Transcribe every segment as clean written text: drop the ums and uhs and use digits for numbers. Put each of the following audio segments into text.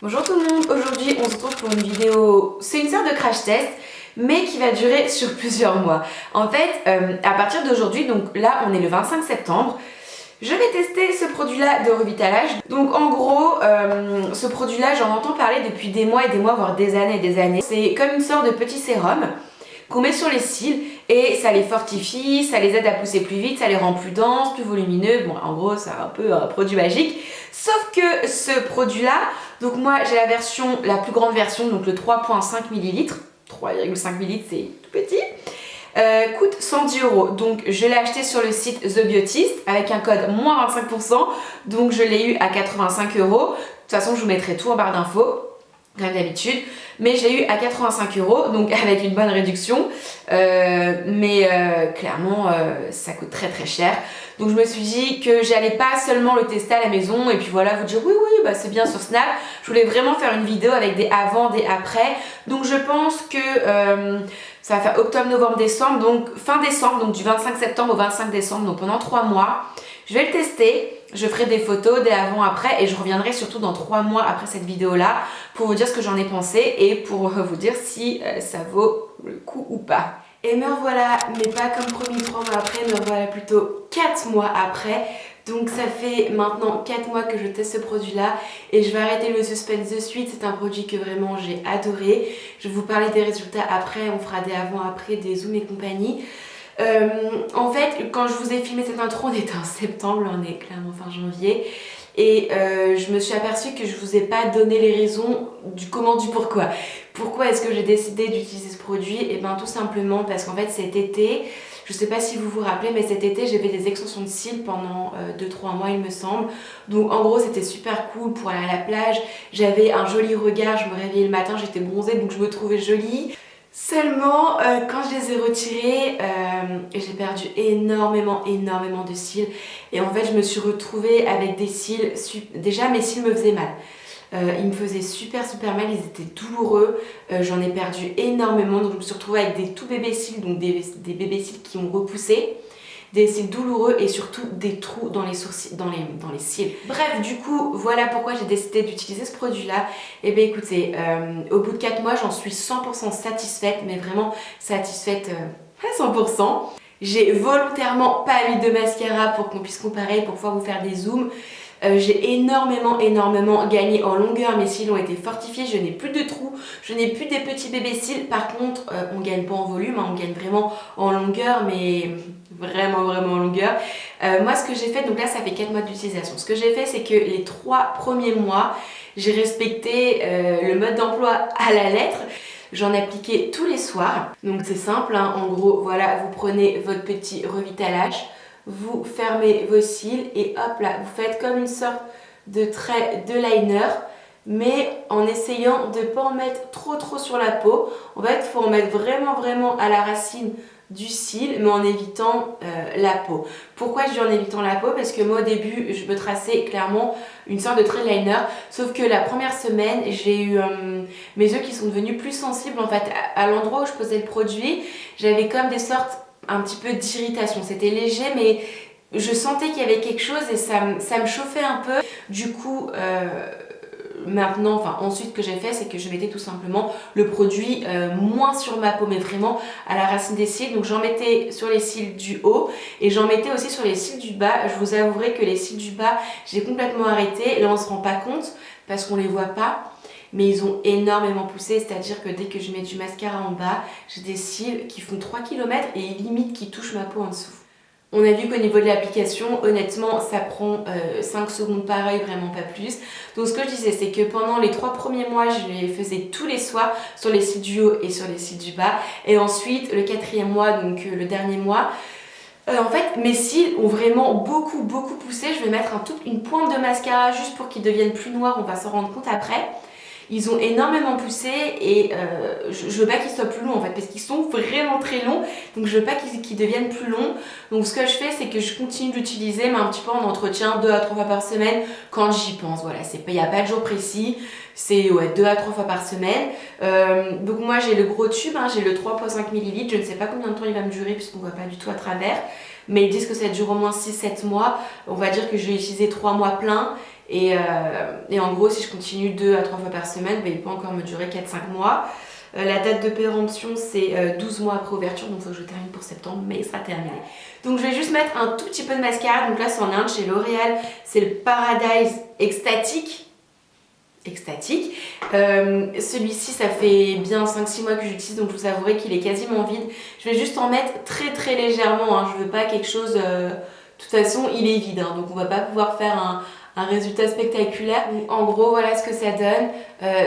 Bonjour tout le monde, aujourd'hui on se retrouve pour une vidéo, c'est une sorte de crash test mais qui va durer sur plusieurs mois. En fait, à partir d'aujourd'hui, donc là on est le 25 septembre, je vais tester ce produit-là de revitalage. Donc en gros, ce produit-là j'en entends parler depuis des mois et des mois, voire des années et des années. C'est comme une sorte de petit sérum qu'on met sur les cils et ça les fortifie, ça les aide à pousser plus vite, ça les rend plus denses, plus volumineux. Bon, en gros, c'est un peu un produit magique. Sauf que ce produit-là, donc moi j'ai la plus grande version, donc le 3,5 ml. 3,5 ml, c'est tout petit. Coûte 110 €. Donc je l'ai acheté sur le site The Biotist avec un code moins 25%. Donc je l'ai eu à 85 €. De toute façon, je vous mettrai tout en barre d'infos comme d'habitude, mais je l'ai eu à 85 €, donc avec une bonne réduction, clairement ça coûte très très cher. Donc je me suis dit que j'allais pas seulement le tester à la maison et puis voilà vous dire oui bah c'est bien sur Snap. Je voulais vraiment faire une vidéo avec des avant, des après. Donc je pense que ça va faire octobre, novembre, décembre, donc fin décembre, donc du 25 septembre au 25 décembre, donc pendant 3 mois. Je vais le tester, je ferai des photos, des avant-après et je reviendrai surtout dans 3 mois après cette vidéo-là pour vous dire ce que j'en ai pensé et pour vous dire si ça vaut le coup ou pas. Et me revoilà, mais pas comme promis 3 mois après, me revoilà plutôt 4 mois après. Donc ça fait maintenant 4 mois que je teste ce produit-là et je vais arrêter le suspense de suite. C'est un produit que vraiment j'ai adoré. Je vais vous parler des résultats après, on fera des avant-après, des zooms et compagnie. En fait, quand je vous ai filmé cette intro, on était en septembre, là on est clairement fin janvier. Et je me suis aperçue que je vous ai pas donné les raisons du comment, du pourquoi. Pourquoi est-ce que j'ai décidé d'utiliser ce produit? Et bien tout simplement parce qu'en fait cet été, je sais pas si vous vous rappelez, mais cet été j'ai fait des extensions de cils pendant 2-3 mois il me semble. Donc en gros c'était super cool pour aller à la plage. J'avais un joli regard, je me réveillais le matin, j'étais bronzée donc je me trouvais jolie. Seulement, quand je les ai retirés, j'ai perdu énormément de cils. Et en fait, je me suis retrouvée avec des cils... Déjà, mes cils me faisaient mal. Ils me faisaient super mal, ils étaient douloureux. J'en ai perdu énormément. Donc, je me suis retrouvée avec des tout bébés cils, donc des bébés cils qui ont repoussé. Des cils douloureux et surtout des trous dans les sourcils, dans les cils. Bref, du coup, voilà pourquoi j'ai décidé d'utiliser ce produit-là. Et bien écoutez, au bout de 4 mois, j'en suis 100% satisfaite, mais vraiment satisfaite à 100%. J'ai volontairement pas mis de mascara pour qu'on puisse comparer, pour pouvoir vous faire des zooms. J'ai énormément gagné en longueur, mes cils ont été fortifiés, je n'ai plus de trous, je n'ai plus des petits bébés cils. Par contre, on gagne pas en volume, hein, on gagne vraiment en longueur, mais vraiment en longueur. Moi ce que j'ai fait, donc là ça fait 4 mois d'utilisation, ce que j'ai fait c'est que les 3 premiers mois, j'ai respecté le mode d'emploi à la lettre. J'en appliquais tous les soirs, donc c'est simple, hein, en gros, voilà, vous prenez votre petit revitalage, vous fermez vos cils et hop là, vous faites comme une sorte de trait de liner, mais en essayant de ne pas en mettre trop sur la peau. En fait, il faut en mettre vraiment à la racine du cil, mais en évitant la peau. Pourquoi je dis en évitant la peau? Parce que moi au début je me traçais clairement une sorte de trait liner, sauf que la première semaine j'ai eu mes yeux qui sont devenus plus sensibles en fait à l'endroit où je posais le produit. J'avais comme des sortes un petit peu d'irritation, c'était léger mais je sentais qu'il y avait quelque chose et ça me chauffait un peu. Du coup maintenant, enfin ensuite que j'ai fait, c'est que je mettais tout simplement le produit moins sur ma peau mais vraiment à la racine des cils. Donc j'en mettais sur les cils du haut et j'en mettais aussi sur les cils du bas. Je vous avouerai que les cils du bas j'ai complètement arrêté. Là on se rend pas compte parce qu'on les voit pas, mais ils ont énormément poussé, c'est à dire que dès que je mets du mascara en bas, j'ai des cils qui font 3 km et limite qui touchent ma peau en dessous. On a vu qu'au niveau de l'application, honnêtement, ça prend 5 secondes pareil, vraiment pas plus. Donc ce que je disais, c'est que pendant les 3 premiers mois, je les faisais tous les soirs sur les cils du haut et sur les cils du bas. Et ensuite, le 4e mois, donc le dernier mois, en fait, mes cils ont vraiment beaucoup poussé. Je vais mettre une pointe de mascara juste pour qu'ils deviennent plus noirs, on va s'en rendre compte après. Ils ont énormément poussé et je veux pas qu'ils soient plus longs en fait parce qu'ils sont vraiment très longs, donc je veux pas qu'ils deviennent plus longs. Donc ce que je fais c'est que je continue d'utiliser mais un petit peu en entretien 2 à 3 fois par semaine quand j'y pense. Voilà, il n'y a pas de jour précis, c'est 2 à 3 fois par semaine. Donc moi j'ai le gros tube, hein, j'ai le 3,5 ml, je ne sais pas combien de temps il va me durer puisqu'on voit pas du tout à travers. Mais ils disent que ça dure au moins 6-7 mois, on va dire que je vais utiliser 3 mois pleins Et en gros, si je continue 2 à 3 fois par semaine, bah, il peut encore me durer 4-5 mois. La date de péremption, c'est 12 mois après ouverture, donc il faut que je termine pour septembre, mais il sera terminé. Donc je vais juste mettre un tout petit peu de mascara. Donc là, c'est en Inde chez L'Oréal, c'est le Paradise Extatique. Celui-ci, ça fait bien 5-6 mois que j'utilise, donc je vous avouerai qu'il est quasiment vide. Je vais juste en mettre très très légèrement, hein. Je veux pas quelque chose... de toute façon, il est vide, hein, donc on va pas pouvoir faire un résultat spectaculaire. En gros, voilà ce que ça donne.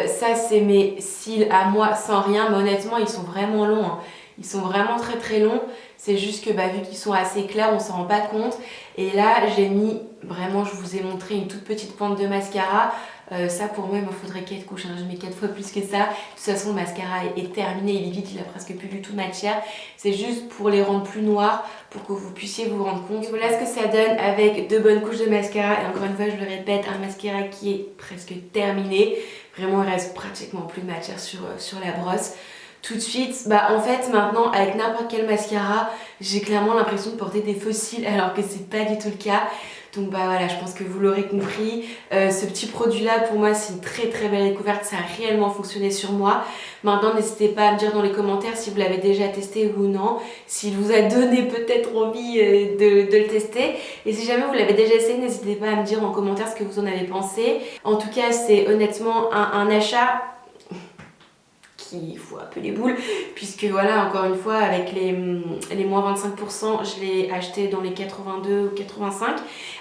Ça, c'est mes cils à moi sans rien, mais honnêtement, ils sont vraiment longs, hein. Ils sont vraiment très très longs. C'est juste que vu qu'ils sont assez clairs, on s'en rend pas compte. Et là, j'ai mis, vraiment, je vous ai montré une toute petite pointe de mascara. Ça, pour moi, il me faudrait 4 couches, hein. Je mets 4 fois plus que ça. De toute façon, le mascara est terminé, il est vide, il a presque plus du tout de matière. C'est juste pour les rendre plus noirs, pour que vous puissiez vous rendre compte. Voilà ce que ça donne avec 2 bonnes couches de mascara. Et encore une fois, je le répète, un mascara qui est presque terminé. Vraiment, il reste pratiquement plus de matière sur la brosse. Tout de suite, en fait maintenant avec n'importe quel mascara, j'ai clairement l'impression de porter des fossiles alors que c'est pas du tout le cas. Donc voilà, je pense que vous l'aurez compris. Ce petit produit là pour moi c'est une très très belle découverte, ça a réellement fonctionné sur moi. Maintenant n'hésitez pas à me dire dans les commentaires si vous l'avez déjà testé ou non, s'il vous a donné peut-être envie de le tester. Et si jamais vous l'avez déjà essayé, n'hésitez pas à me dire en commentaire ce que vous en avez pensé. En tout cas c'est honnêtement un achat qui fout un peu les boules, puisque voilà, encore une fois, avec les moins 25%, je l'ai acheté dans les 82 ou 85.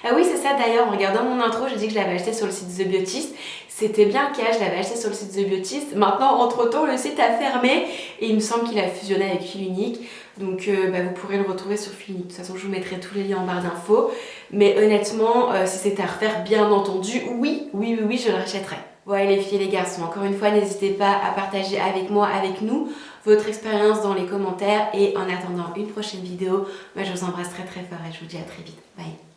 Ah oui, c'est ça d'ailleurs, en regardant mon intro, j'ai dit que je l'avais acheté sur le site The Biotist. C'était bien le cas, je l'avais acheté sur le site The Biotist. Maintenant, entre-temps, le site a fermé et il me semble qu'il a fusionné avec Fil Unique. Donc vous pourrez le retrouver sur Fil Unique. De toute façon, je vous mettrai tous les liens en barre d'infos. Mais honnêtement, si c'était à refaire, bien entendu, oui, je le rachèterais. Voilà les filles et les garçons, encore une fois, n'hésitez pas à partager avec moi, avec nous, votre expérience dans les commentaires. Et en attendant une prochaine vidéo, je vous embrasse très très fort et je vous dis à très vite. Bye.